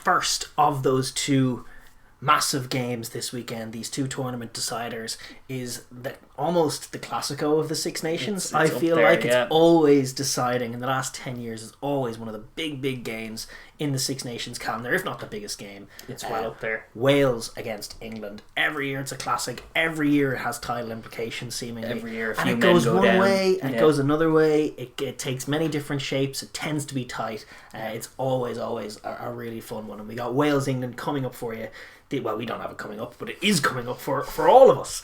first of those two massive games this weekend, these two tournament deciders, is almost the Classico of the Six Nations. I feel like it's always deciding. In the last 10 years, it's always one of the big games in the Six Nations calendar, if not the biggest game. It's well up there. Wales against England. Every year it's a classic. Every year it has title implications, seemingly. Every year a few and it men goes go one down. way and it goes another way. It takes many different shapes. It tends to be tight. It's always a really fun one. And we got Wales-England coming up for you. Well, we don't have it coming up, but it is coming up for all of us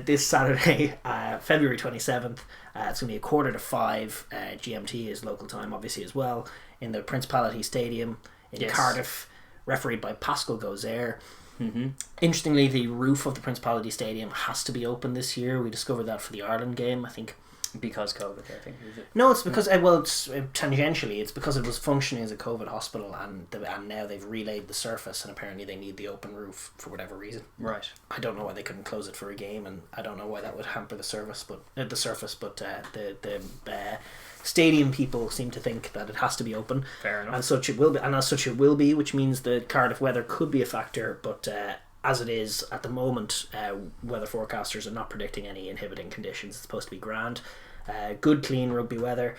this Saturday, February 27th. It's going to be 4:45 GMT is local time, obviously, as well, in the Principality Stadium in Cardiff, refereed by Pascal Gozer. Mm-hmm. Interestingly, the roof of the Principality Stadium has to be open this year. We discovered that for the Ireland game, I think. Because COVID, I think. Is it? No, it's because it's tangentially. It's because it was functioning as a COVID hospital, and now they've relayed the surface, and apparently they need the open roof for whatever reason. Right. I don't know why they couldn't close it for a game, and I don't know why that would hamper the surface. But the stadium people seem to think that it has to be open. Fair enough. And such it will be, which means the Cardiff weather could be a factor, but. As it is at the moment, weather forecasters are not predicting any inhibiting conditions. It's supposed to be grand. Good, clean rugby weather.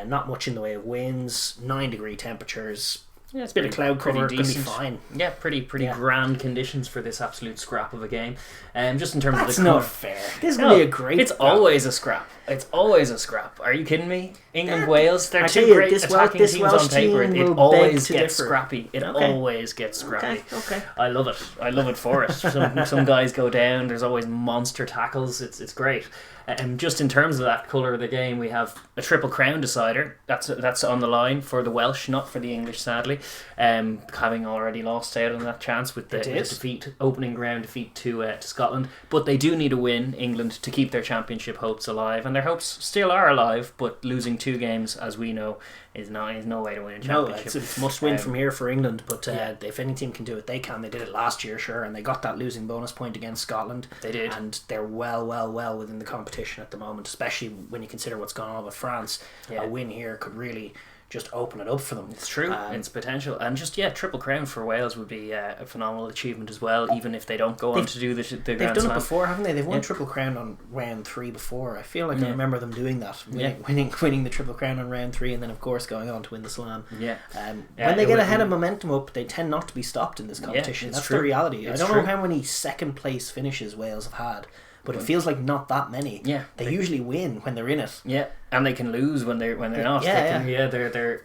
Not much in the way of winds. 9-degree temperatures. Yeah, it's a bit of cloud cover. Going to be decent. fine. Yeah, pretty grand conditions for this absolute scrap of a game. Just in terms That's of the not fair. This is going to be a great. It's always a scrap. It's always a scrap. Are you kidding me? England, Wales, they're two great attacking teams on paper. It always gets scrappy. It always gets scrappy. Okay. I love it. I love it for it. Some guys go down. There's always monster tackles. It's great. And just in terms of that colour of the game, we have a Triple Crown decider. That's on the line for the Welsh, not for the English, sadly. Having already lost out on that chance with the opening ground defeat to Scotland. But they do need a win, England, to keep their championship hopes alive. And their hopes still are alive, but losing 2 games, as we know, is no way to win a championship. No, it's a must win from here for England, but if any team can do it, they can. They did it last year, sure, and they got that losing bonus point against Scotland. They did. And they're well within the competition at the moment, especially when you consider what's gone on with France. A win here could really just open it up for them. It's true. It's potential. And just, Triple Crown for Wales would be a phenomenal achievement as well, even if they don't go on to do the Grand Slam. They've done it before, haven't they? They've won Triple Crown on round 3 before. I feel like I remember them doing that. Winning the Triple Crown on round 3 and then, of course, going on to win the Slam. When they get ahead of momentum up, they tend not to be stopped in this competition. That's true. The reality. I don't know how many second place finishes Wales have had, but it feels like not that many. They usually win when they're in it. And they can lose when they're not. They're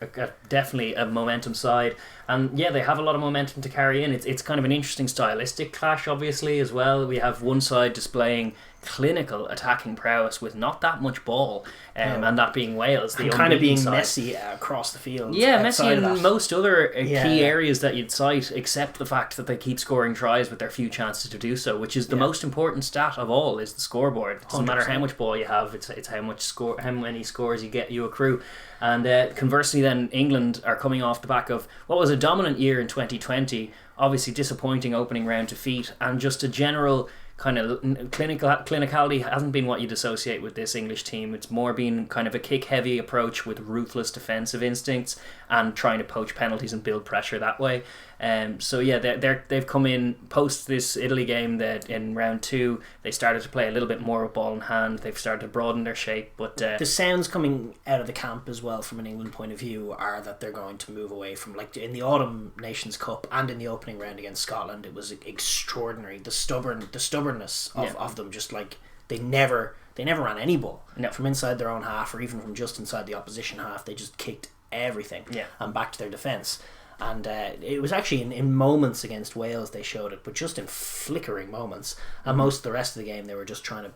definitely a momentum side, and they have a lot of momentum to carry in. It's kind of an interesting stylistic clash, obviously, as well. We have one side displaying clinical attacking prowess with not that much ball, and that being Wales, and kind of being messy across the field. Messy in most other key areas that you'd cite, except the fact that they keep scoring tries with their few chances to do so, which is the most important stat of all, is the scoreboard. It doesn't 100%. Matter how much ball you have, it's how many scores you accrue. And conversely then, England are coming off the back of what was a dominant year in 2020, obviously disappointing opening round defeat, and just a general kind of clinicality hasn't been what you'd associate with this English team. It's more been kind of a kick-heavy approach with ruthless defensive instincts and trying to poach penalties and build pressure that way. They've come in post this Italy game that in round 2 they started to play a little bit more with ball in hand. They've started to broaden their shape, but the sounds coming out of the camp as well from an England point of view are that they're going to move away from, like in the Autumn Nations Cup and in the opening round against Scotland, it was extraordinary. The stubbornness of them, just like they never ran any ball from inside their own half or even from just inside the opposition half. They just kicked everything and back to their defence. And it was actually in moments against Wales they showed it, but just in flickering moments. And most of the rest of the game they were just trying to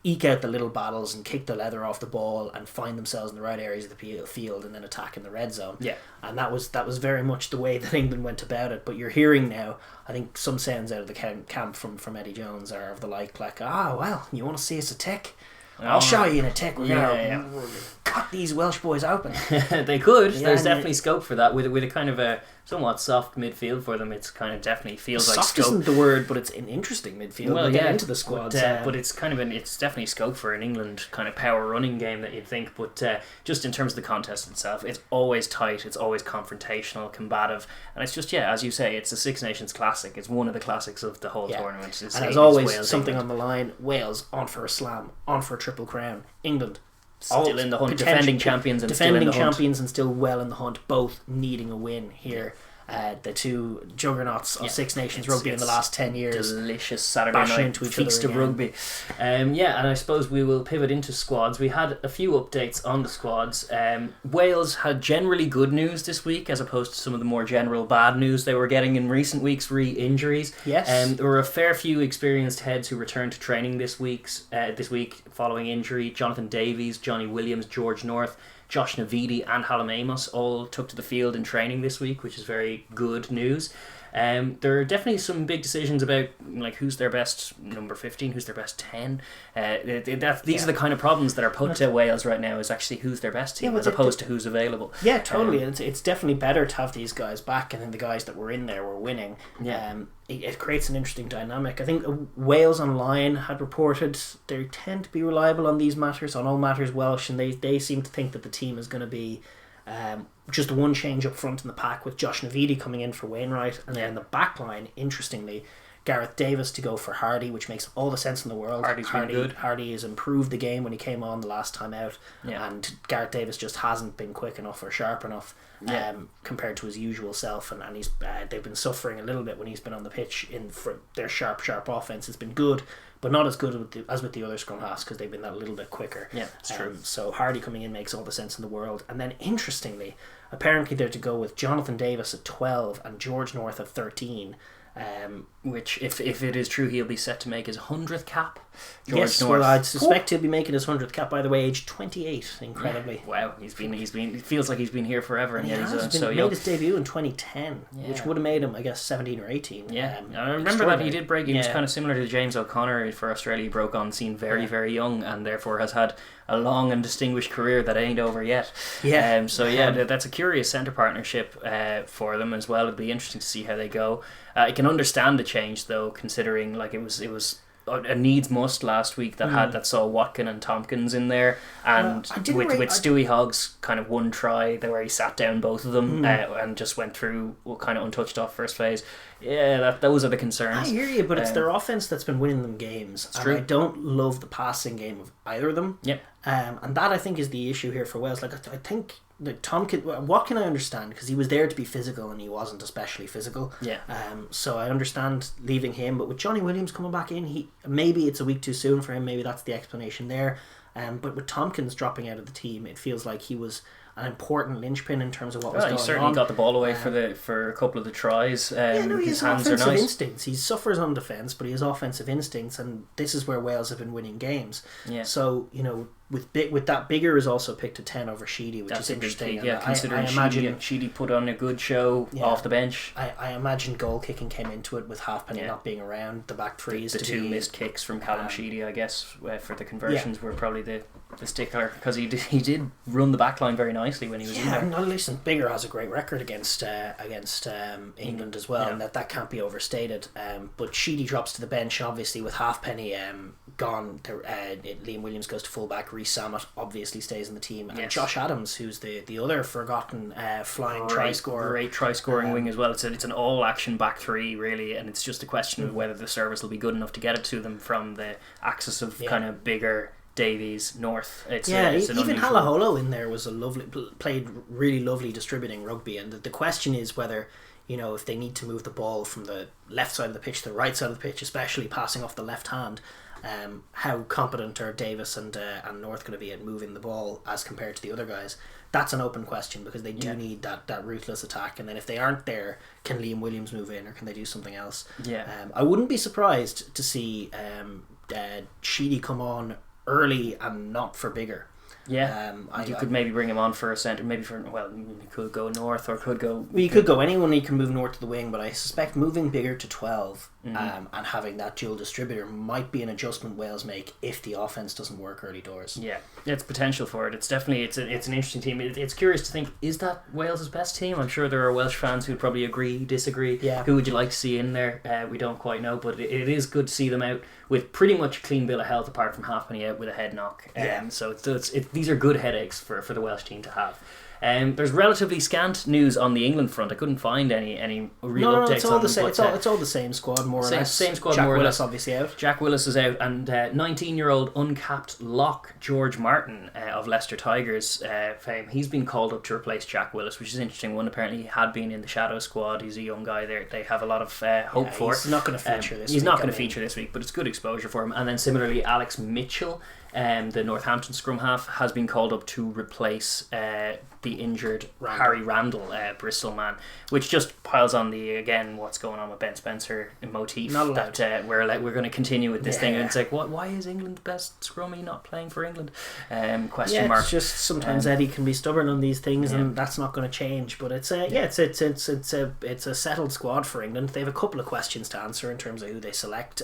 eke out the little battles and kick the leather off the ball and find themselves in the right areas of the field and then attack in the red zone. And that was very much the way that England went about it. But you're hearing now, I think some sounds out of the camp from Eddie Jones are of the like, you want to see us attack? I'll show you in a tick. We're going to cut these Welsh boys open. They could. There's definitely scope for that with a kind of a somewhat soft midfield for them. It's kind of definitely feels like soft scope. Isn't the word, but it's an interesting midfield. Well, we'll get into the squads, but it's kind of it's definitely scope for an England kind of power running game that you'd think. But just in terms of the contest itself, it's always tight. It's always confrontational, combative, and it's just as you say, it's a Six Nations classic. It's one of the classics of the whole tournament. And as always, Wales, something England. On the line. Wales on for a slam, on for a triple crown. England still in the hunt, defending champions and still well in the hunt, both needing a win here. The two juggernauts of Six Nations rugby in the last 10 years. Delicious Saturday night feast of rugby. And I suppose we will pivot into squads. We had a few updates on the squads. Wales had generally good news this week as opposed to some of the more general bad news they were getting in recent weeks re-injuries. Yes. There were a fair few experienced heads who returned to training this week following injury. Jonathan Davies, Johnny Williams, George North, Josh Navidi and Hallam Amos all took to the field in training this week, which is very good news. There are definitely some big decisions about like who's their best number 15, who's their best 10. These are the kind of problems that are put to Wales right now, is actually who's their best team as opposed to who's available. Yeah, totally. It's definitely better to have these guys back, and then the guys that were in there were winning. It creates an interesting dynamic. I think Wales Online had reported they tend to be reliable on these matters, on all matters Welsh, and they seem to think that the team is going to be just one change up front in the pack, with Josh Navidi coming in for Wainwright, and then the back line, interestingly, Gareth Davis to go for Hardy, which makes all the sense in the world. Hardy has improved the game when he came on the last time out, and Gareth Davis just hasn't been quick enough or sharp enough compared to his usual self, and he's they've been suffering a little bit when he's been on the pitch for their sharp offense. It's been good, but not as good as with the other scrum halves, because they've been that little bit quicker. Yeah, it's true. So Hardy coming in makes all the sense in the world. And then interestingly, apparently they're to go with Jonathan Davis at 12 and George North at 13. Which, if it is true, he'll be set to make his 100th cap. George North. Well, I'd suspect he'll be making his 100th cap, by the way, age 28. Incredibly. Wow, he's been. It feels like he's been here forever, and yet he's so young. Made his debut in 2010, which would have made him, I guess, 17 or 18. Yeah, I remember that he did break. He was kind of similar to James O'Connor for Australia. He broke on scene very, very young, and therefore has had a long and distinguished career that ain't over yet. That's a curious centre partnership for them as well. It'd be interesting to see how they go. I can understand the change though, considering like it was a needs must last week that saw Watkin and Tompkins in there, and with Stewie Hogg's kind of one try there where he sat down both of them and just went through kind of untouched off first phase. Those are the concerns. I hear you, but it's their offense that's been winning them games. It's true. I don't love the passing game of either of them. Yep. And that I think is the issue here for Wales. Like I think Tompkins, what can I understand, because he was there to be physical and he wasn't especially physical. Yeah. So I understand leaving him, but with Johnny Williams coming back in, maybe it's a week too soon for him. Maybe that's the explanation there. But with Tompkins dropping out of the team, it feels like he was an important linchpin in terms of what was going on. He certainly got the ball away for a couple of the tries. He has offensive instincts. He suffers on defence, but he has offensive instincts, and this is where Wales have been winning games. Yeah. So, with that, Bigger is also picked a 10 over Sheedy, which is interesting. Considering I imagine Sheedy put on a good show off the bench. I imagine goal kicking came into it with Halfpenny not being around. The back threes. The two missed kicks from Callum Sheedy, I guess, for the conversions were probably the stickler, because he did run the back line very nicely when he was in there. No, listen, Bigger has a great record against England as well, and that can't be overstated. But Sheedy drops to the bench, and obviously with Halfpenny gone, Liam Williams goes to fullback. Rees-Zammit obviously stays in the team, and Josh Adams, who's the other forgotten flying try scorer, great try scoring wing as well. It's an all action back three really, and it's just a question of whether the service will be good enough to get it to them from the axis of kind of Bigger, Davies, North. Even Halaholo in there was played really lovely distributing rugby, and the question is whether, if they need to move the ball from the left side of the pitch to the right side of the pitch, especially passing off the left hand, how competent are Davis and North going to be at moving the ball as compared to the other guys? That's an open question, because they do need that ruthless attack, and then if they aren't there, can Liam Williams move in, or can they do something else? I wouldn't be surprised to see Sheedy come on early and not for Bigger. Yeah, you could maybe bring him on for a centre, maybe you could go north or could go... Well, you could go anyone, you can move north to the wing, but I suspect moving bigger to 12 and having that dual distributor might be an adjustment Wales make if the offence doesn't work early doors. Yeah, it's potential for it. It's definitely, it's an interesting team. It's curious to think, is that Wales' best team? I'm sure there are Welsh fans who'd probably agree, disagree. Yeah. Who would you like to see in there? We don't quite know, but it is good to see them out with pretty much a clean bill of health apart from Halfpenny out with a head knock. So these are good headaches for the Welsh team to have. There's relatively scant news on the England front. I couldn't find any real updates. It's all the same. It's all the same squad, more or less. Same squad, Jack more or Willis less. obviously out. Jack Willis is out, and 19-year-old uncapped lock George Martin of Leicester Tigers fame. He's been called up to replace Jack Willis, which is an interesting one. Apparently, he had been in the shadow squad. He's a young guy. They have a lot of hope for. He's not going to feature this. He's not going to feature this week, but it's good exposure for him. And then similarly, Alex Mitchell, the Northampton scrum half, has been called up to replace the injured Harry Randall, Bristol man, which just piles on what's going on with Ben Spencer motif that we're going to continue with this thing. And it's like, why is England the best scrummy not playing for England? Question mark. It's just sometimes Eddie can be stubborn on these things, and that's not going to change. But it's a settled squad for England. They have a couple of questions to answer in terms of who they select.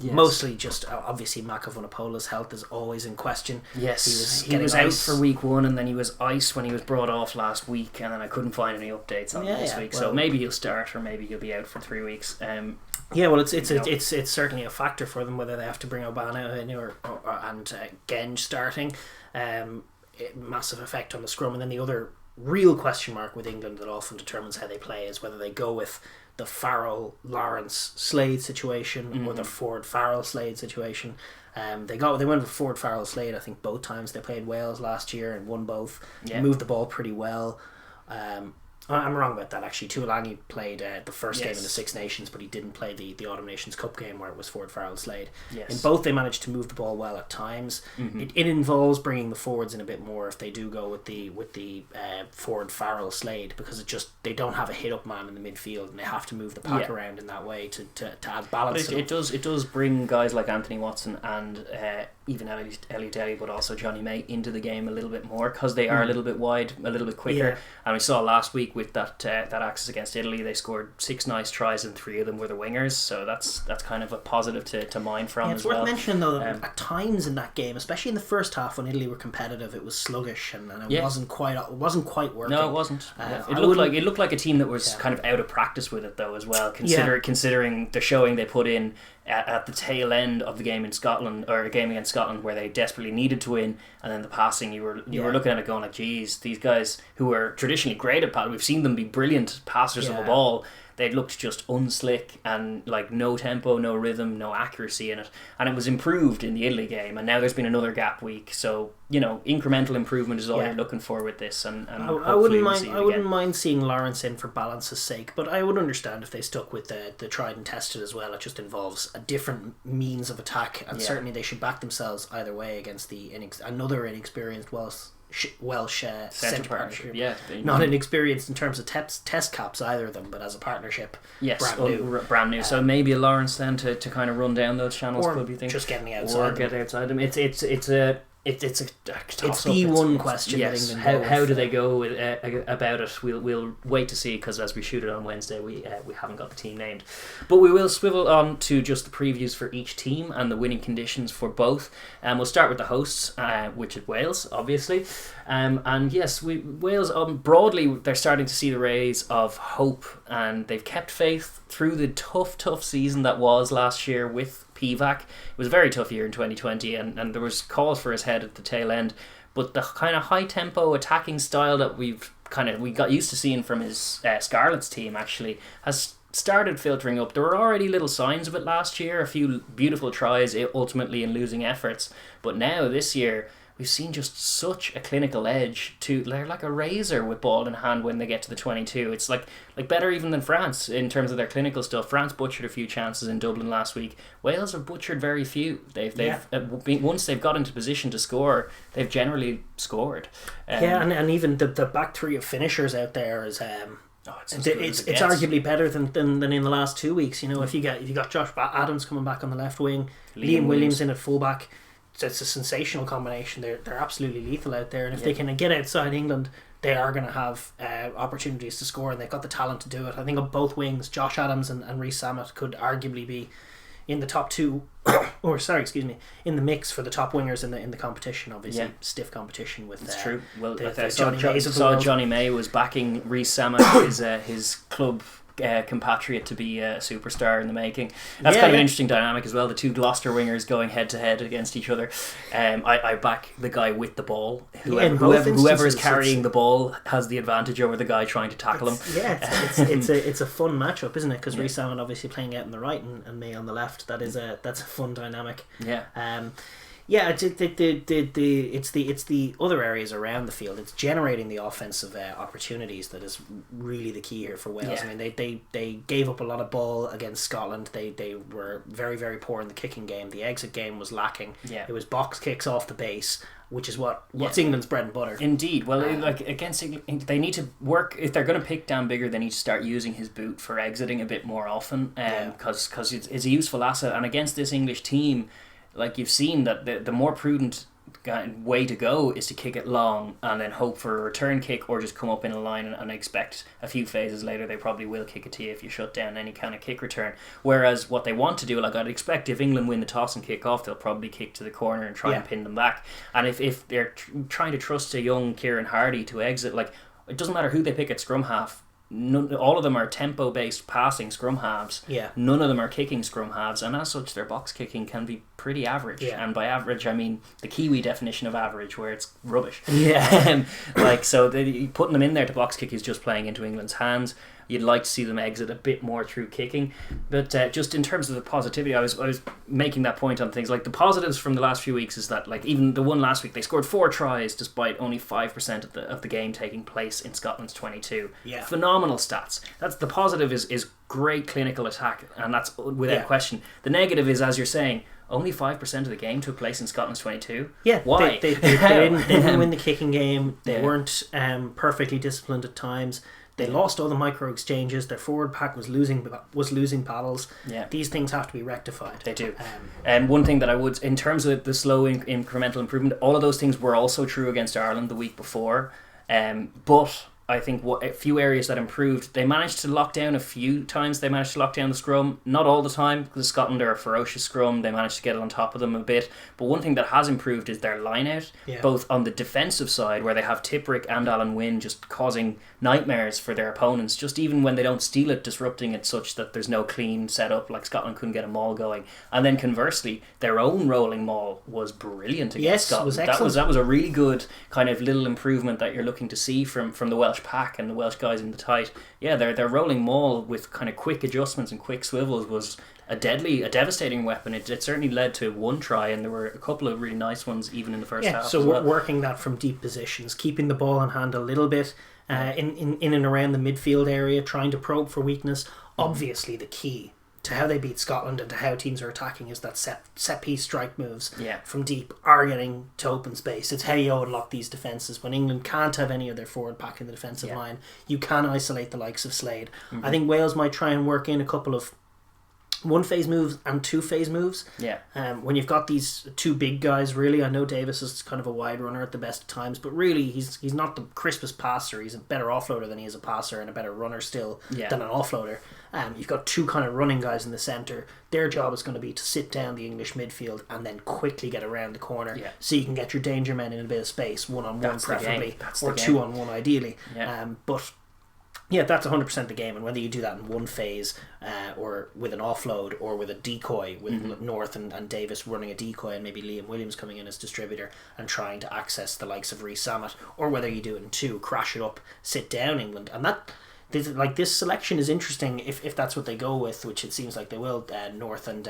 Mostly just obviously Makavunapola's health is always in question. Yes, he was out for week 1, and then he was iced when he was brought off last week, and then I couldn't find any updates on this week. So maybe he'll start, or maybe he'll be out for 3 weeks. It's certainly a factor for them whether they have to bring Obana in and Genge starting. Massive effect on the scrum, and then the other real question mark with England that often determines how they play is whether they go with the Farrell, Lawrence, Slade situation or the Ford, Farrell, Slade situation. They went with Ford, Farrell, Slade. I think both times they played Wales last year and won both. Moved the ball pretty well. I'm wrong about that actually. Tuilagi played the first game in the Six Nations, but he didn't play the Autumn Nations Cup game where it was Ford, Farrell, Slade. In both they managed to move the ball well at times. It involves bringing the forwards in a bit more if they do go with the Ford, Farrell, Slade, because they don't have a hit up man in the midfield and they have to move the pack around in that way to add balance. But it does bring guys like Anthony Watson and even Elliot Daly, but also Johnny May into the game a little bit more because they are a little bit wide, a little bit quicker. And we saw last week with that access against Italy, they scored 6 nice tries and 3 of them were the wingers, so that's kind of a positive to mine from it's as well. It's worth mentioning though that at times in that game, especially in the first half when Italy were competitive, it was sluggish and it wasn't quite working. No, it wasn't. It looked like a team that was kind of out of practice with it though as well, considering the showing they put in at the tail end of the game in Scotland, or a game against Scotland where they desperately needed to win, and then the passing, you were looking at it going like, geez, these guys who are traditionally great at passing, we've seen them be brilliant passers of the ball, they looked just unslick and like no tempo, no rhythm, no accuracy in it, and it was improved in the Italy game, and now there's been another gap week, so incremental improvement is all you're looking for with this, and I wouldn't mind seeing Lawrence in for balance's sake, but I would understand if they stuck with the tried and tested as well. It just involves a different means of attack, and certainly they should back themselves either way against another inexperienced Welsh centre partnership. Not inexperienced in terms of test caps, either of them, but as a partnership, brand new. So maybe a Lawrence then to kind of run down those channels, or could be thinking, just getting outside, or get outside them. It's the one question. Yes, how do they go about it? We'll wait to see, because as we shoot it on Wednesday, we haven't got the team named, but we will swivel on to just the previews for each team and the winning conditions for both. And we'll start with the hosts, which is Wales, obviously. And yes, Wales broadly, they're starting to see the rays of hope, and they've kept faith through the tough season that was last year with Pivac. It was a very tough year in 2020, and there was calls for his head at the tail end, but the kind of high tempo attacking style that we got used to seeing from his Scarlets team actually has started filtering up. There were already little signs of it last year, a few beautiful tries ultimately in losing efforts, but now this year we've seen just such a clinical edge they're like a razor with ball in hand when they get to the 22. It's like better even than France in terms of their clinical stuff. France butchered a few chances in Dublin last week. Wales have butchered very few. Once they've got into position to score, they've generally scored. And even the back three of finishers out there is it's arguably better than in the last 2 weeks. If you got Josh Adams coming back on the left wing, Liam Williams in at fullback, it's a sensational combination. They're absolutely lethal out there, and if they can get outside England, they are going to have opportunities to score, and they've got the talent to do it. I think on both wings, Josh Adams and Rees-Zammit could arguably be in the top two, in the mix for the top wingers in the competition. Obviously, stiff competition with. That's true. Well, I saw Johnny May was backing Rees-Zammit, his club compatriot, to be a superstar in the making. That's kind of an interesting dynamic as well. The two Gloucester wingers going head to head against each other. I back the guy with the ball. Whoever is carrying the ball has the advantage over the guy trying to tackle him. It's a fun matchup, isn't it? Because Rees-Zammit obviously playing out on the right and May on the left. That's a fun dynamic. It's the other areas around the field. It's generating the offensive opportunities that is really the key here for Wales. I mean, they gave up a lot of ball against Scotland. They were very, very poor in the kicking game. The exit game was lacking. It was box kicks off the base, which is what's England's bread and butter. Indeed. Well, against England, they need to work. If they're going to pick Dan Biggar, they need to start using his boot for exiting a bit more often, because it's a useful asset. And against this English team, like you've seen, that the more prudent way to go is to kick it long and then hope for a return kick, or just come up in a line and expect a few phases later they probably will kick it to you if you shut down any kind of kick return. Whereas what they want to do, like I'd expect if England win the toss and kick off, they'll probably kick to the corner and try and pin them back. And if they're trying to trust a young Kieran Hardy to exit, like it doesn't matter who they pick at scrum half. All of them are tempo-based passing scrum halves. None of them are kicking scrum halves, and as such, their box kicking can be pretty average. And by average, I mean the Kiwi definition of average, where it's rubbish. So putting them in there to box kick is just playing into England's hands. You'd like to see them exit a bit more through kicking, but just in terms of the positivity, I was making that point on things. Like the positives from the last few weeks is that, like, even the one last week, they scored 4 tries despite only 5% of the game taking place in Scotland's 22. Phenomenal stats. That's the positive is great clinical attack, and that's without question. The negative is, as you're saying, only 5% of the game took place in Scotland's 22. Why? They didn't win the kicking game. They weren't perfectly disciplined at times. They lost all the micro exchanges. Their forward pack was losing battles. These things have to be rectified. They do. One thing that I would, in terms of the slow incremental improvement, all of those things were also true against Ireland the week before. But I think a few areas that improved. They managed to lock down a few times. They managed to lock down the scrum. Not all the time, because Scotland are a ferocious scrum. They managed to get on top of them a bit. But one thing that has improved is their line out, both on the defensive side, where they have Tipperick and Alan Wynne just causing nightmares for their opponents, just even when they don't steal it, disrupting it such that there's no clean setup, like Scotland couldn't get a maul going. And then conversely, their own rolling maul was brilliant against Scotland. Was excellent. That was a really good kind of little improvement that you're looking to see from the Welsh pack and the Welsh guys in the tight. Their rolling maul with kind of quick adjustments and quick swivels was a devastating weapon. It certainly led to one try, and there were a couple of really nice ones even in the first half. So we're working that from deep positions, keeping the ball in hand a little bit, in and around the midfield area, trying to probe for weakness. Obviously, the key to how they beat Scotland and to how teams are attacking is that set piece strike moves from deep are getting to open space. It's how you unlock these defences. When England can't have any of their forward pack in the defensive line, you can isolate the likes of Slade. I think Wales might try and work in a couple of 1-phase moves and 2-phase moves. When you've got these two big guys, really, I know Davis is kind of a wide runner at the best of times, but really he's not the crispest passer. He's a better offloader than he is a passer, and a better runner still than an offloader. You've got two kind of running guys in the centre. Their job is going to be to sit down the English midfield and then quickly get around the corner, so you can get your danger men in a bit of space, 1-on-1 preferably, or 2-on-1 ideally. But that's 100% the game, and whether you do that in one phase or with an offload or with a decoy, with North and Davis running a decoy and maybe Liam Williams coming in as distributor and trying to access the likes of Rees-Zammit, or whether you do it in 2, crash it up, sit down England. And this selection is interesting if that's what they go with, which it seems like they will, North and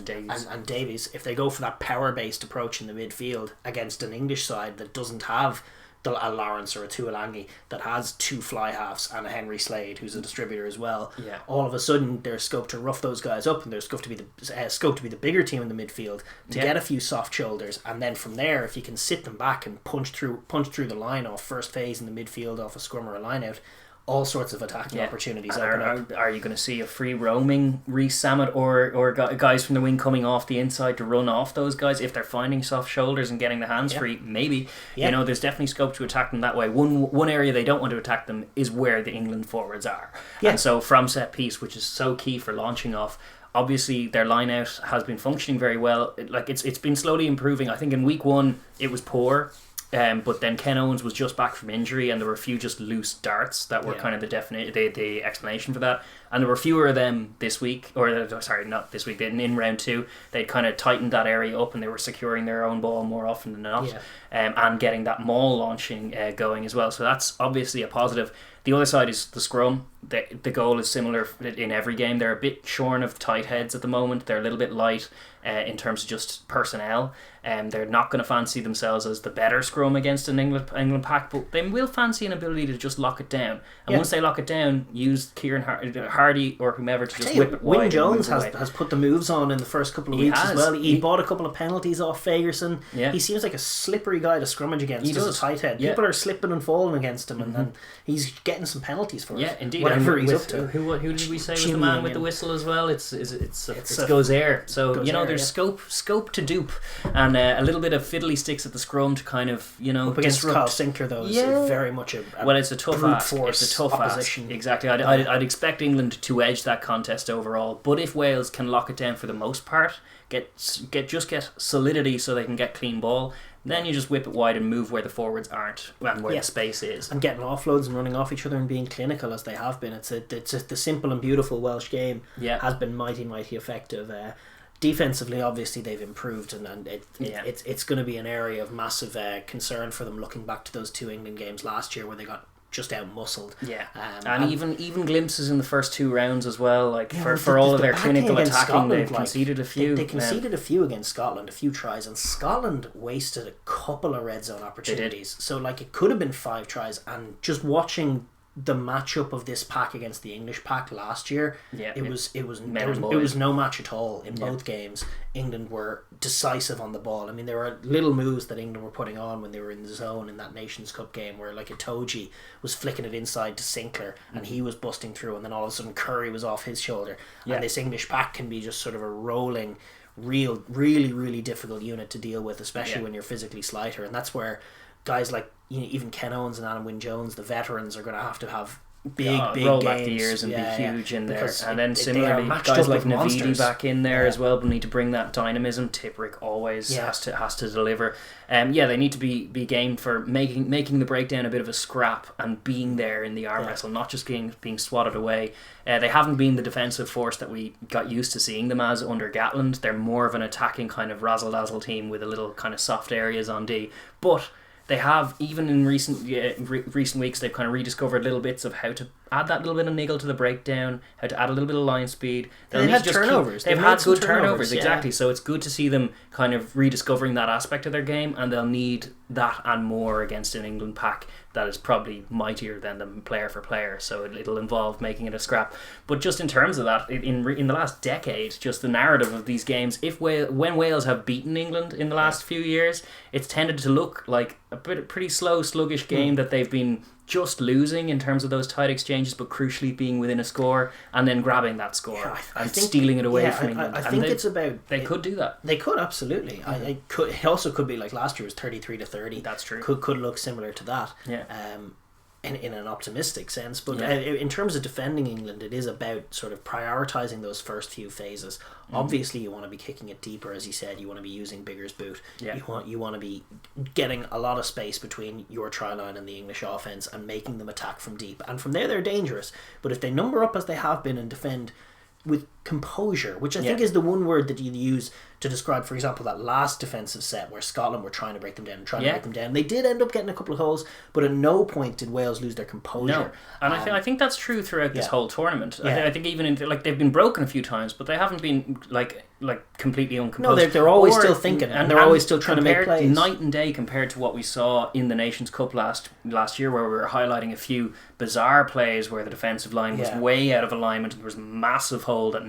Davies. If they go for that power-based approach in the midfield against an English side that doesn't have a Lawrence or a Tuolangi, that has 2 fly halves and a Henry Slade who's a distributor as well, all of a sudden there's scope to rough those guys up, and there's scope to be the bigger team in the midfield to get a few soft shoulders, and then from there, if you can sit them back and punch through the line off first phase in the midfield off a scrum or a line out, all sorts of attacking opportunities open up. Are you going to see a free roaming Rees-Zammit or guys from the wing coming off the inside to run off those guys if they're finding soft shoulders and getting the hands free? Maybe. You know, there's definitely scope to attack them that way. One area they don't want to attack them is where the England forwards are. And so from set piece, which is so key for launching off, obviously their line out has been functioning very well. It's been slowly improving. I think in week 1 it was poor. But then Ken Owens was just back from injury, and there were a few just loose darts that were kind of the explanation for that. And there were fewer of them this week, not this week. In round 2, they'd kind of tightened that area up, and they were securing their own ball more often than not, and getting that maul launching going as well. So that's obviously a positive. The other side is the scrum. The goal is similar in every game. They're a bit shorn of tight heads at the moment. They're a little bit light in terms of just personnel. They're not going to fancy themselves as the better scrum against an England pack, but they will fancy an ability to just lock it down. And once they lock it down, use Kieran Hardy or whomever to just whip it wide. Wayne Jones has put the moves on in the first couple of weeks as well. He bought a couple of penalties off Fagerson. He seems like a slippery guy to scrummage against. He does. A tight head. People are slipping and falling against him, and then he's getting some penalties for it. Yeah, indeed. Whatever he's up to. Who did we say was the man with the whistle as well? It's Gozair. So there's scope to dupe, and a little bit of fiddly sticks at the scrum to kind of up against Kyle Sinclair though. Is very much it's a tough ask. It's a tough opposition. Ask. Exactly. I'd expect England to edge that contest overall, but if Wales can lock it down for the most part, get solidity so they can get clean ball, then you just whip it wide and move where the forwards aren't and where the space is. And getting offloads and running off each other and being clinical as they have been. It's the simple and beautiful Welsh game has been mighty effective. Defensively, obviously, they've improved, and it's going to be an area of massive concern for them looking back to those 2 England games last year where they got just out-muscled. And even glimpses in the first 2 rounds as well, for all of their clinical attacking, Scotland, they've conceded a few. They conceded a few against Scotland, a few tries, and Scotland wasted a couple of red zone opportunities. So it could have been 5 tries, and just watching the matchup of this pack against the English pack last year, it was no match at all in both games. England were decisive on the ball. I mean, there were little moves that England were putting on when they were in the zone in that Nations Cup game, where Itoje was flicking it inside to Sinclair and he was busting through, and then all of a sudden Curry was off his shoulder. And this English pack can be just sort of a rolling, really difficult unit to deal with, especially when you're physically slighter, and that's where guys like even Ken Owens and Adam Wynne-Jones, the veterans, are going to have big roll games. Back the years and be huge in there. And then similarly, guys like Navidi back in there as well will need to bring that dynamism. Tipperick always has to deliver. They need to be game for making the breakdown a bit of a scrap and being there in the arm wrestle, not just being swatted away. They haven't been the defensive force that we got used to seeing them as under Gatland. They're more of an attacking kind of razzle-dazzle team with a little kind of soft areas on D. But they have, even in recent weeks, they've kind of rediscovered little bits of how to add that little bit of niggle to the breakdown, how to add a little bit of line speed. They've had turnovers. They've had good turnovers, exactly. So it's good to see them kind of rediscovering that aspect of their game, and they'll need that and more against an England pack that is probably mightier than them player for player. So it'll involve making it a scrap. But just in terms of that, in the last decade, just the narrative of these games, when Wales have beaten England in the last few years, it's tended to look like a pretty slow, sluggish game that they've been just losing in terms of those tight exchanges, but crucially being within a score and then grabbing that score and stealing it away from England. I think it's about... They could do that. They could, absolutely. It also could be like last year was 33-30. That's true. Could look similar to that. In an optimistic sense, but in terms of defending England, it is about sort of prioritising those first few phases. Obviously, you want to be kicking it deeper, as you said. You want to be using Bigger's boot. You want to be getting a lot of space between your try line and the English offence and making them attack from deep. And from there, they're dangerous. But if they number up as they have been and defend with composure, which I think is the one word that you use to describe, for example, that last defensive set where Scotland were trying to break them down and break them down. They did end up getting a couple of holes, but at no point did Wales lose their composure. No, and I think that's true throughout this whole tournament. I think even they've been broken a few times, but they haven't been like completely uncomposed. No, they're always still thinking, and they're always still trying to make plays. Night and day compared to what we saw in the Nations Cup last year, where we were highlighting a few bizarre plays where the defensive line was way out of alignment and there was a massive hole that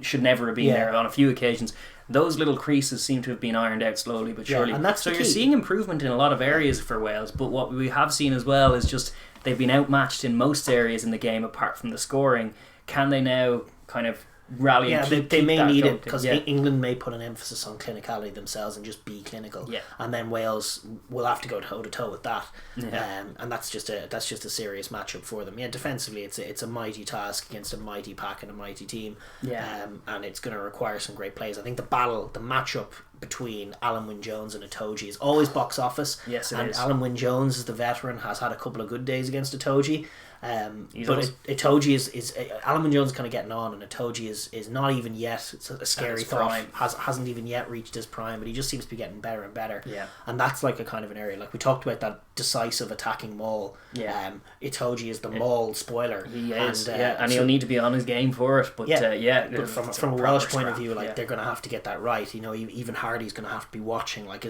should never have been there on a few occasions. those little creases seem to have been ironed out slowly but surely. And that's so the you're key. seeing improvement in a lot of areas for Wales, but what we have seen as well is just they've been outmatched in most areas in the game apart from the scoring. Can they now kind of rally and keep they may that need going? it because England may put an emphasis on clinicality themselves and just be clinical, and then Wales will have to go toe to toe with that, and that's just a serious matchup for them. Defensively it's a mighty task against a mighty pack and a mighty team, and it's going to require some great plays. I think the matchup between Alan Wynne-Jones and Itoje is always box office. Yes, it is. Alan Wynne-Jones, as the veteran, has had a couple of good days against Itoje. But Itoje is Alan Wynne-Jones kind of getting on, and Itoje is not even yet. It's a scary thought. Hasn't even yet reached his prime, but he just seems to be getting better and better. And that's like a kind of an area like we talked about, that decisive attacking maul. Itoje is the maul spoiler. He is, and he'll need to be on his game for it. But but from a Welsh point of view, like they're going to have to get that right. Even Hardy's going to have to be watching. Like,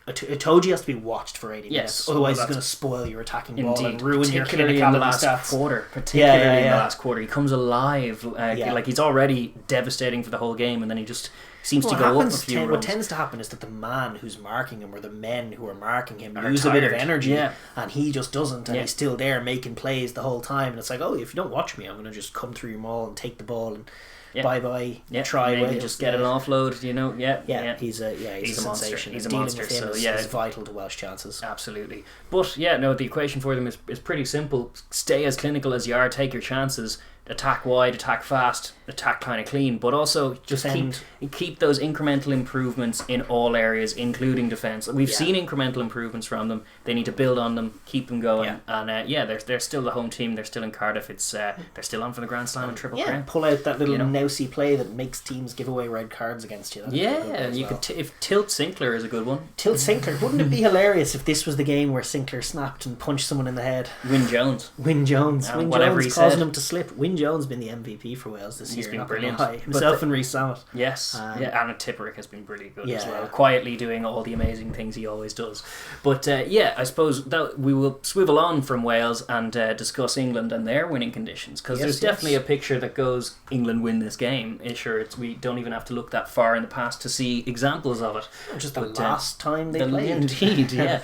Itoje has to be watched for 80 minutes. Otherwise, he's going to spoil your attacking ball and ruin your particularly in the last quarter. Particularly in the last quarter, he comes alive. Like he's already devastating for the whole game, and then he just seems to go up a few runs. What tends to happen is that the man who's marking him, or the men who are marking him, lose a bit of energy, and he just doesn't, and he's still there making plays the whole time. And it's like, if you don't watch me, I'm going to just come through your maul and take the ball and bye. Try maybe just get an offload. He's a sensation. He's a monster. So is vital to Welsh chances. Absolutely. But the equation for them is pretty simple. Stay as clinical as you are. Take your chances. Attack wide, attack fast, attack kind of clean, but also just keep those incremental improvements in all areas, including defence. We've seen incremental improvements from them. They need to build on them, keep them going, and they're still the home team. They're still in Cardiff. It's they're still on for the Grand Slam and Triple Crown. Pull out that little nousy play that makes teams give away red cards against you. You could if Tilt Sinclair is a good one. Tilt Sinclair, wouldn't it be hilarious if this was the game where Sinclair snapped and punched someone in the head? Wynne-Jones causing him to slip. Wynne-Jones been the MVP for Wales this year. He's been brilliant. Himself and Rees-Zammit. Yes, and Tipperick has been pretty good as well. Quietly doing all the amazing things he always does. But I suppose that we will swivel on from Wales and discuss England and their winning conditions, because there's definitely a picture that goes, England win this game. We don't even have to look that far in the past to see examples of it. Just the last time they played. Indeed,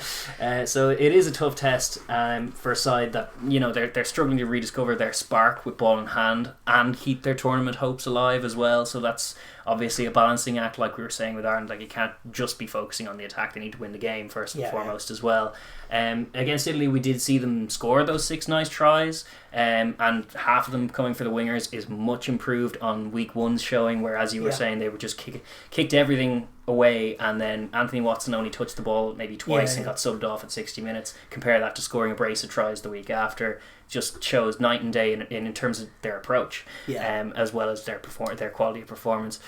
so it is a tough test for a side that they're struggling to rediscover their spark with ball in hand and keep their tournament hopes alive as well. So that's obviously a balancing act, like we were saying with Ireland. Like, you can't just be focusing on the attack. They need to win the game first and foremost as well. Against Italy, we did see them score those 6 nice tries, and half of them coming for the wingers is much improved on week 1's showing, where, as you were saying, they were just kicked everything away, and then Anthony Watson only touched the ball maybe twice and got subbed off at 60 minutes. Compare that to scoring a brace of tries the week after. Just shows night and day in terms of their approach, as well as their quality of performance.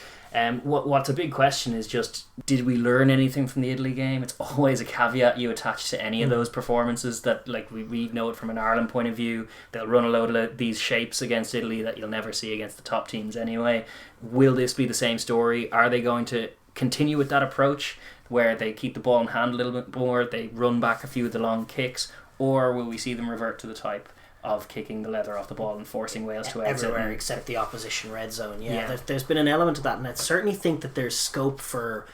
What's a big question is just, did we learn anything from the Italy game? It's always a caveat you attach to any of those performances, that like we know it from an Ireland point of view. They'll run a load of these shapes against Italy that you'll never see against the top teams anyway. Will this be the same story? Are they going to continue with that approach where they keep the ball in hand a little bit more, they run back a few of the long kicks, or will we see them revert to the type of kicking the leather off the ball and forcing Wales to exit everywhere except the opposition red zone? There's been an element of that, and I certainly think that there's scope for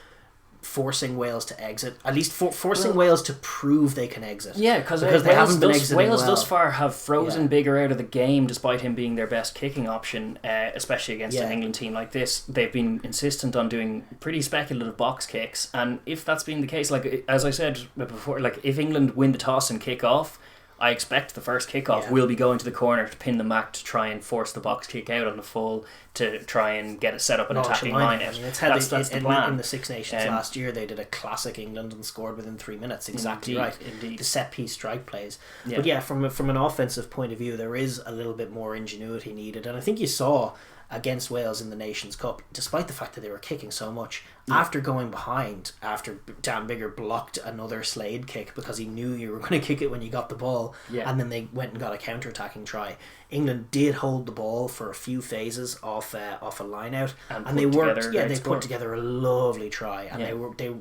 forcing Wales to exit, at least forcing Wales to prove they can exit. Because they haven't been exiting Wales thus far have frozen Biggar out of the game, despite him being their best kicking option, especially against an England team like this. They've been insistent on doing pretty speculative box kicks, and if that's been the case, like as I said before, like if England win the toss and kick off, I expect the first kickoff will be going to the corner to pin them back, to try and force the box kick out on the full, to try and get it set up an attacking line out. That's the plan. In the Six Nations last year, they did a classic England and scored within 3 minutes. Exactly right. Indeed. The set piece strike plays. But from an offensive point of view, there is a little bit more ingenuity needed, and I think you saw against Wales in the Nations Cup, despite the fact that they were kicking so much, after going behind, after Dan Biggar blocked another Slade kick because he knew you were going to kick it when you got the ball, and then they went and got a counter-attacking try. England did hold the ball for a few phases off a line out, and they worked. They put together a lovely try, and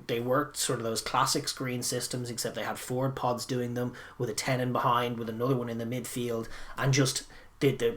they worked sort of those classic screen systems, except they had forward pods doing them with a 10 in behind, with another one in the midfield, and just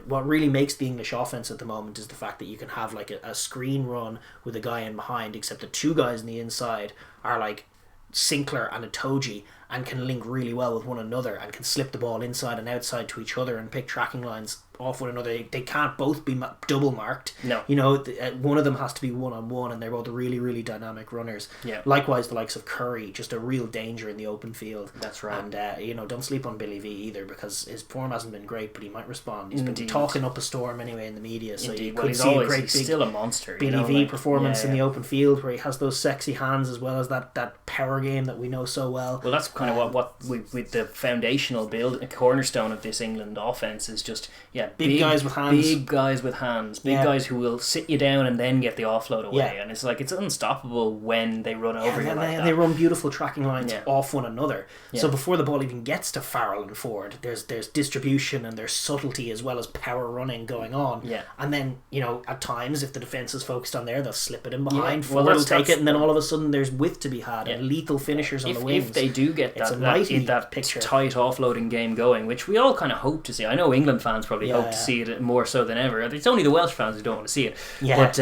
what really makes the English offense at the moment is the fact that you can have like a screen run with a guy in behind, except the two guys on the inside are like Sinclair and Itoje, and can link really well with one another and can slip the ball inside and outside to each other and pick tracking lines off one another. They can't both be double marked. No. You know, one of them has to be one-on-one, and they're both really, really dynamic runners. Yeah. Likewise, the likes of Curry, just a real danger in the open field. That's right. And, you know, don't sleep on Billy V either, because his form hasn't been great, but he might respond. He's Indeed. been talking up a storm anyway in the media, so Indeed. you Well, could he's see always, a great he's big still a monster. Billy V performance in the open field, where he has those sexy hands as well as that power game that we know so well. Well, that's kind of what with the foundational build, a cornerstone of this England offense is just big guys with hands. Big guys with hands. Big guys who will sit you down and then get the offload away. And it's like, it's unstoppable when they run over you like that. They run beautiful tracking lines off one another. Yeah. So before the ball even gets to Farrell and Ford, there's distribution and there's subtlety as well as power running going on. Yeah. And then, you know, at times if the defence is focused on there, they'll slip it in behind. Yeah. Ford will take it, and then all of a sudden there's width to be had and lethal finishers on the wings. If they do get that picture. tight offloading game going, which we all kind of hope to see. I know England fans probably hope to see it more so than ever. It's only the Welsh fans who don't want to see it. Yeah. But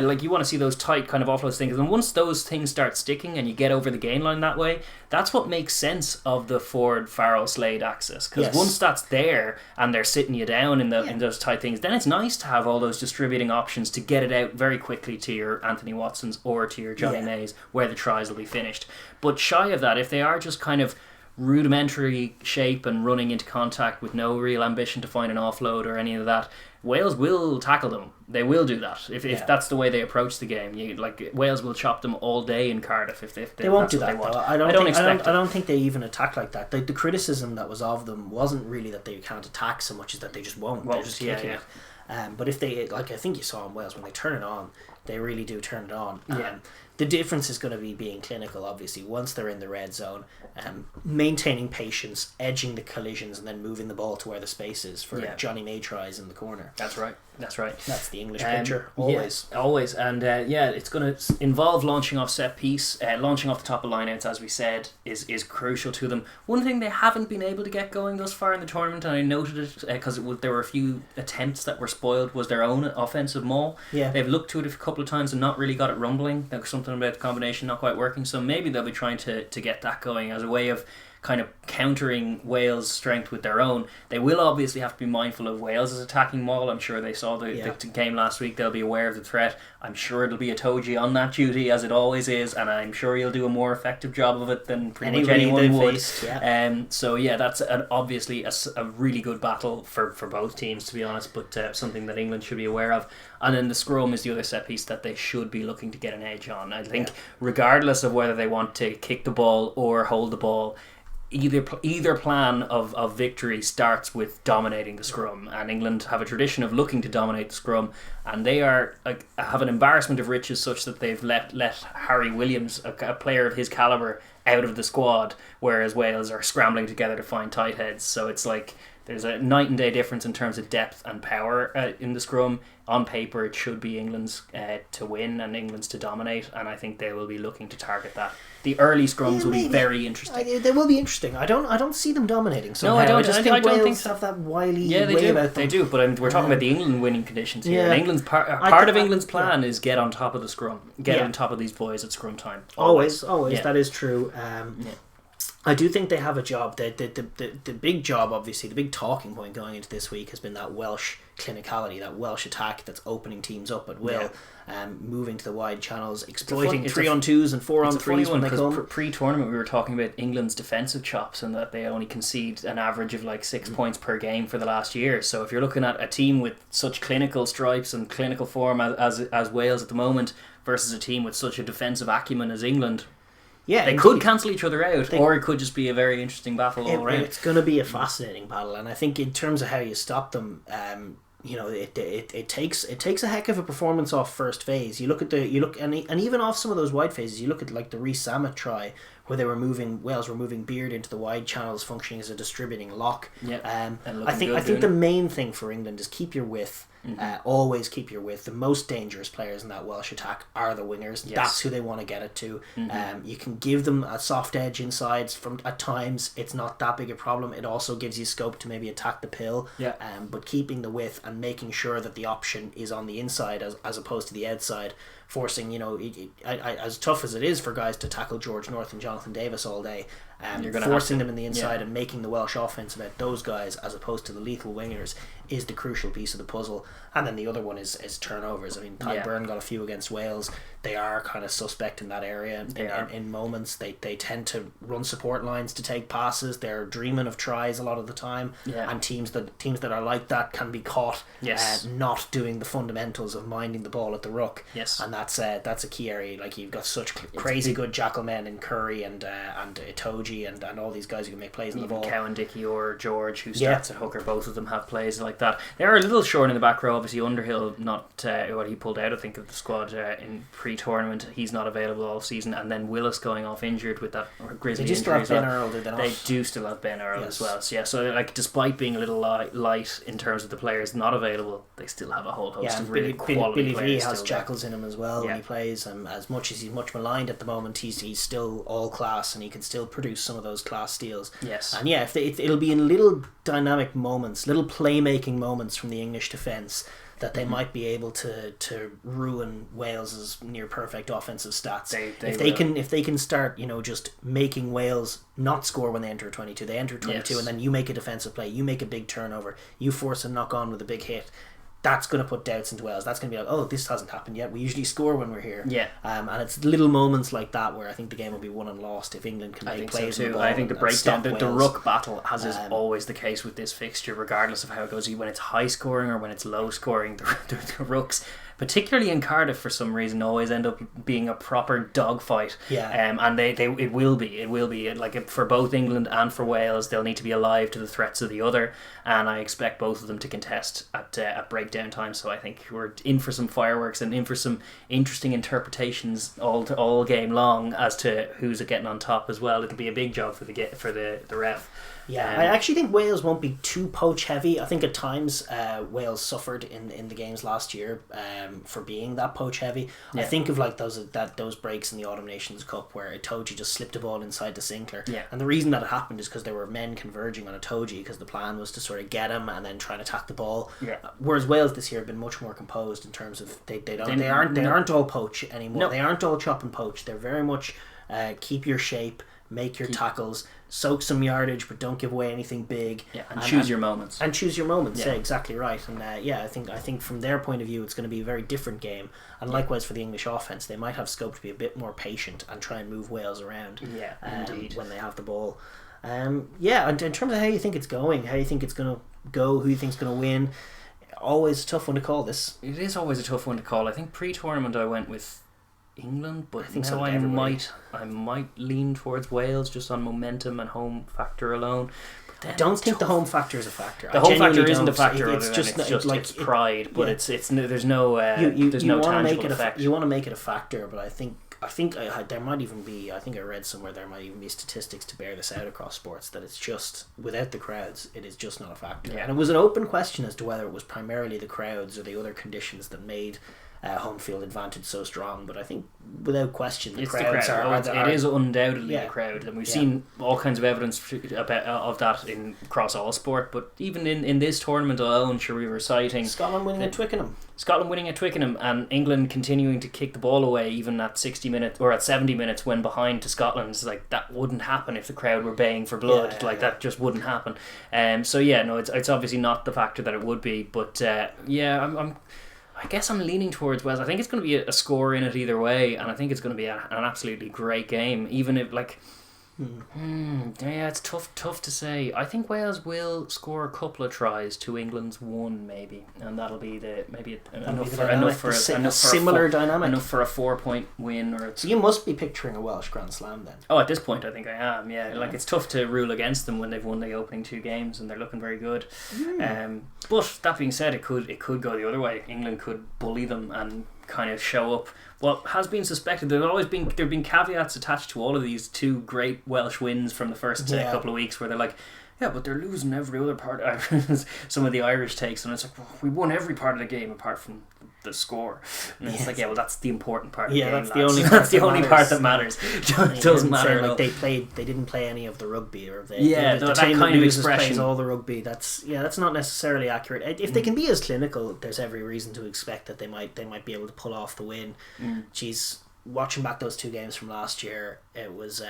like, you want to see those tight kind of offload things, and once those things start sticking and you get over the gain line that way, that's what makes sense of the Ford, Farrell, Slade axis. Because once that's there and they're sitting you down in those tight things, then it's nice to have all those distributing options to get it out very quickly to your Anthony Watsons or to your Johnny Mays, where the tries will be finished. But shy of that, if they are just kind of rudimentary shape and running into contact with no real ambition to find an offload or any of that, Wales will tackle them. They will do that if that's the way they approach the game. Wales will chop them all day in Cardiff if they won't do that. I don't think they even attack like that. The criticism that was of them wasn't really that they can't attack so much as that they just won't. They're just kicking it. But if they, like I think you saw in Wales, when they turn it on, they really do turn it on. The difference is going to be being clinical, obviously, once they're in the red zone, maintaining patience, edging the collisions, and then moving the ball to where the space is for Johnny May tries in the corner. That's right. That's the English picture, always. Yeah, always. And it's going to involve launching off set piece. Launching off the top of lineouts, as we said, is crucial to them. One thing they haven't been able to get going thus far in the tournament, and I noted it because there were a few attempts that were spoiled, was their own offensive maul. Yeah. They've looked to it a couple of times and not really got it rumbling. There was something about the combination not quite working, so maybe they'll be trying to get that going as a way of kind of countering Wales' strength with their own. They will obviously have to be mindful of Wales' attacking maul. I'm sure they saw the game last week. They'll be aware of the threat. I'm sure it'll be Itoje on that duty, as it always is, and I'm sure he'll do a more effective job of it than pretty much anyone would. So that's obviously a really good battle for both teams, to be honest, but something that England should be aware of. And then the scrum is the other set piece that they should be looking to get an edge on. I think regardless of whether they want to kick the ball or hold the ball, either plan of victory starts with dominating the scrum, and England have a tradition of looking to dominate the scrum, and they have an embarrassment of riches such that they've let Harry Williams, a player of his calibre, out of the squad, whereas Wales are scrambling together to find tight heads. So it's like there's a night and day difference in terms of depth and power in the scrum. On paper, it should be England's to win and England's to dominate, and I think they will be looking to target that. The early scrums will be very interesting. They will be interesting. I don't see them dominating somehow. No, I don't. I just think Wales have that wily way about them. They do, but we're talking about the England winning conditions here. And England's part of England's plan is get on top of the scrum, get on top of these boys at scrum time. Always. That is true. I do think they have a job. The big job, obviously, the big talking point going into this week has been that Welsh clinicality, that Welsh attack that's opening teams up at will, moving to the wide channels, exploiting 3-on-2s and 4-on-3s when they come. Pre-tournament, we were talking about England's defensive chops and that they only concede an average of like 6 points per game for the last year. So if you're looking at a team with such clinical stripes and clinical form as Wales at the moment versus a team with such a defensive acumen as England, they could cancel each other out, or it could just be a very interesting battle all around. It's going to be a fascinating battle, and I think in terms of how you stop them, it takes a heck of a performance off first phase. And even off some of those wide phases. You look at like the Rees-Zammit try, where Wales were moving Beard into the wide channels, functioning as a distributing lock. I think the main thing for England is keep your width. Always keep your width. The most dangerous players in that Welsh attack are the wingers. Yes. That's who they want to get it to. You can give them a soft edge inside from at times. It's not that big a problem. It also gives you scope to maybe attack the pill. But keeping the width and making sure that the option is on the inside as opposed to the outside, forcing, as tough as it is for guys to tackle George North and Jonathan Davis all day, forcing them in the inside and making the Welsh offense about those guys as opposed to the lethal wingers is the crucial piece of the puzzle. And then the other one is turnovers. I mean, Ty Byrne got a few against Wales. They are kind of suspect in that area in moments. They tend to run support lines to take passes. They're dreaming of tries a lot of the time. And teams that are like that can be caught not doing the fundamentals of minding the ball at the ruck. And that's a key area. Like, you've got such crazy good jackal men in Curry and Itoje and all these guys who can make plays in the ball. Cowan, Dickey or George, who starts at hooker, both of them have plays like that. They are a little short in the back row. Obviously Underhill, not what he pulled out I think of the squad in pre-tournament. He's not available all season, and then Willis going off injured with that Grizzly injury. They do still have Ben Earl, do they not? They do still have Ben Earl as well. So like, despite being a little light in terms of the players not available, they still have a whole host of really quality Billy players. V has jackals in him as well when he plays. As much as he's much maligned at the moment, he's still all class, and he can still produce some of those class steals. And it'll be in little dynamic moments, little playmaking moments from the English defence that they might be able to ruin Wales's near perfect offensive stats. If they can start, just making Wales not score when they enter 22. They enter 22 and then you make a defensive play, you make a big turnover, you force a knock on with a big hit. That's going to put doubts into Wales. That's going to be like, oh, this hasn't happened yet. We usually score when we're here. And it's little moments like that where I think the game will be won and lost if England can make plays. So too. I think the breakdown, the ruck battle, as is always the case with this fixture, regardless of how it goes, when it's high scoring or when it's low scoring, the rucks, particularly in Cardiff for some reason, always end up being a proper dogfight. And it will be like, for both England and for Wales, they'll need to be alive to the threats of the other, and I expect both of them to contest at breakdown time. So I think we're in for some fireworks and in for some interesting interpretations all game long as to who's getting on top as well. It'll be a big job for the ref. I actually think Wales won't be too poach heavy. I think at times Wales suffered in the games last year for being that poach heavy. I think of like those breaks in the Autumn Nations Cup where Itoje just slipped a ball inside to Sinclair, and the reason that it happened is because there were men converging on Itoje because the plan was to sort of get him and then try and attack the ball. Whereas Wales this year have been much more composed in terms of they aren't all poach anymore. They aren't all chop and poach. They're very much keep your shape, make your tackles, soak some yardage, but don't give away anything big. And choose your moments. Yeah, exactly right. And I think from their point of view, it's going to be a very different game. And likewise for the English offense, they might have scope to be a bit more patient and try and move Wales around. Indeed. When they have the ball. And in terms of how you think it's going, how you think it's going to go, who you think's going to win, always a tough one to call this. It is always a tough one to call. I think pre-tournament I went with England, but I think now I might lean towards Wales just on momentum and home factor alone. I don't think the home factor is a factor. The home factor isn't a factor. It's just pride, but there's no tangible effect. You want to make it a factor, but I think there might even be. I think I read somewhere there might even be statistics to bear this out across sports that it's just without the crowds, it is just not a factor. And it was an open question as to whether it was primarily the crowds or the other conditions that made home field advantage so strong, but I think without question the crowds it is undoubtedly the crowd, and we've seen all kinds of evidence of that across all sport. But even in this tournament alone, sure, we were citing Scotland winning at Twickenham, and England continuing to kick the ball away even at 60 minutes or at 70 minutes when behind to Scotland. It's like that wouldn't happen if the crowd were baying for blood. That just wouldn't happen. It's obviously not the factor that it would be, but I guess I'm leaning towards Wales. I think it's going to be a score in it either way, and I think it's going to be an absolutely great game. Even if it's tough to say. I think Wales will score a couple of tries to England's one, maybe, and that'll be enough for a similar dynamic, enough for a 4-point win. So you must be picturing a Welsh Grand Slam then. Oh, at this point, I think I am. Like, it's tough to rule against them when they've won the opening two games and they're looking very good. But that being said, it could go the other way. England could bully them and kind of show up what has been suspected, there've been caveats attached to all of these two great Welsh wins from the first couple of weeks, where they're like, yeah, but they're losing every other part. Some of the Irish takes, and it's like, well, we won every part of the game apart from the score. And it's like, yeah, well, that's the important part of the game. That's the only part that matters. It doesn't matter. Like they didn't play any of the rugby, or the that team kind that of loses expression. plays all the rugby. That's not necessarily accurate. If they can be as clinical, there's every reason to expect that they might be able to pull off the win. Jeez, watching back those two games from last year, it was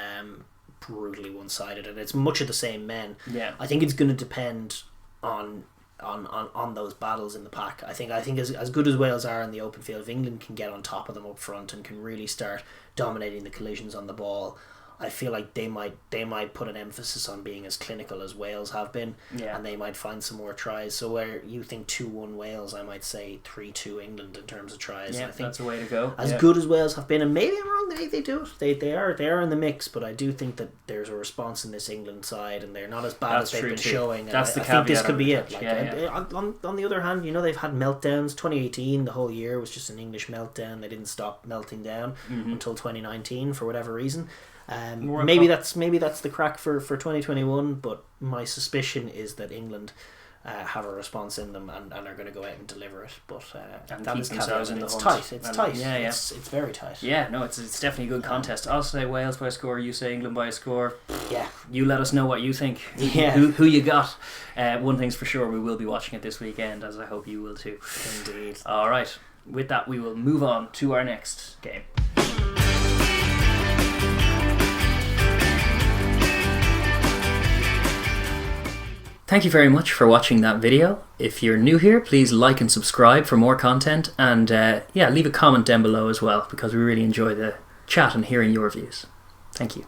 brutally one-sided, and it's much of the same men. Yeah, I think it's going to depend on those battles in the pack. I think as good as Wales are in the open field, if England can get on top of them up front and can really start dominating the collisions on the ball, I feel like they might put an emphasis on being as clinical as Wales have been, and they might find some more tries. So where you think 2-1 Wales, I might say 3-2 England in terms of tries. Yeah, I think that's a way to go. As good as Wales have been, and maybe I'm wrong, they do it. They are in the mix, but I do think that there's a response in this England side, and they're not as bad as they've been showing. That's and the I think this could be it. Like, on the other hand, they've had meltdowns. 2018, the whole year was just an English meltdown. They didn't stop melting down until 2019 for whatever reason. Maybe that's the crack for 2021, but my suspicion is that England have a response in them and are going to go out and deliver it. But that is themselves in the it's hunt. tight. It's tight. Yeah, yeah. It's very tight. Yeah, no, it's definitely a good contest. I'll say Wales by a score. You say England by a score. Yeah. You let us know what you think. Yeah. Who you got? One thing's for sure, we will be watching it this weekend, as I hope you will too. Indeed. All right. With that, we will move on to our next game. Thank you very much for watching that video. If you're new here, please like and subscribe for more content, and leave a comment down below as well, because we really enjoy the chat and hearing your views. Thank you.